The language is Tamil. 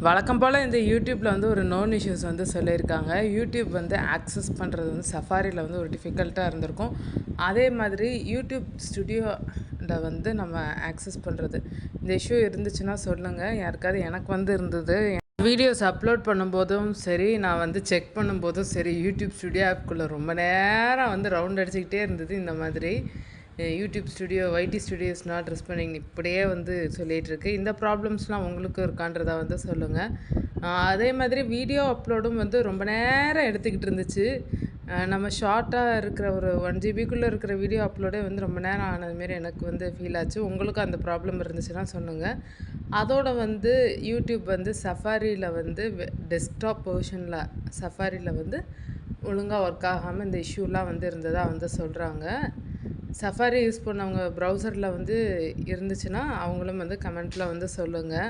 வழக்கம் போல் இந்த யூடியூப்பில் வந்து ஒரு நோன் இஷ்யூஸ் வந்து சொல்லியிருக்காங்க. யூடியூப் வந்து ஆக்சஸ் பண்ணுறது வந்து சஃபாரியில் வந்து ஒரு டிஃபிகல்ட்டாக இருந்திருக்கும். அதே மாதிரி யூடியூப் ஸ்டுடியோவில் வந்து நம்ம ஆக்சஸ் பண்ணுறது இந்த இஷ்யூ இருந்துச்சுன்னா சொல்லுங்கள். யாருக்காவது எனக்கு வந்து இருந்தது. வீடியோஸ் அப்லோட் பண்ணும்போதும் சரி, நான் வந்து செக் பண்ணும்போதும் சரி, யூடியூப் ஸ்டுடியோ ஆப்குள்ளே ரொம்ப நேரம் வந்து ரவுண்ட் அடிச்சுக்கிட்டே இருந்தது. இந்த மாதிரி யூடியூப் ஸ்டுடியோ வைடி ஸ்டுடியோ இஸ் நாட் ரெஸ்பாண்டிங் இப்படியே வந்து சொல்லிகிட்ருக்கு. இந்த ப்ராப்ளம்ஸ்லாம் உங்களுக்கும் இருக்கான்றதை வந்து சொல்லுங்கள். அதே மாதிரி வீடியோ அப்லோடும் வந்து ரொம்ப நேரம் எடுத்துக்கிட்டு இருந்துச்சு. நம்ம ஷார்ட்டாக இருக்கிற ஒரு 1 ஜிபிக்குள்ளே இருக்கிற வீடியோ அப்லோடே வந்து ரொம்ப நேரம் ஆனதுமாரி எனக்கு வந்து ஃபீல் ஆச்சு. உங்களுக்கும் அந்த ப்ராப்ளம் இருந்துச்சுன்னா சொல்லுங்கள். அதோட வந்து யூடியூப் வந்து சஃபாரியில் வந்து டெஸ்க்டாப் வெர்ஷனில் சஃபாரியில் வந்து ஒழுங்காக ஒர்க் ஆகாமல் இந்த இஷ்யூலாம் வந்து இருந்ததாக வந்து சொல்கிறாங்க. சஃபாரி யூஸ் பண்ணவங்க ப்ரௌசரில் வந்து இருந்துச்சுன்னா அவங்களும் வந்து கமெண்ட்டில் வந்து சொல்லுங்கள்.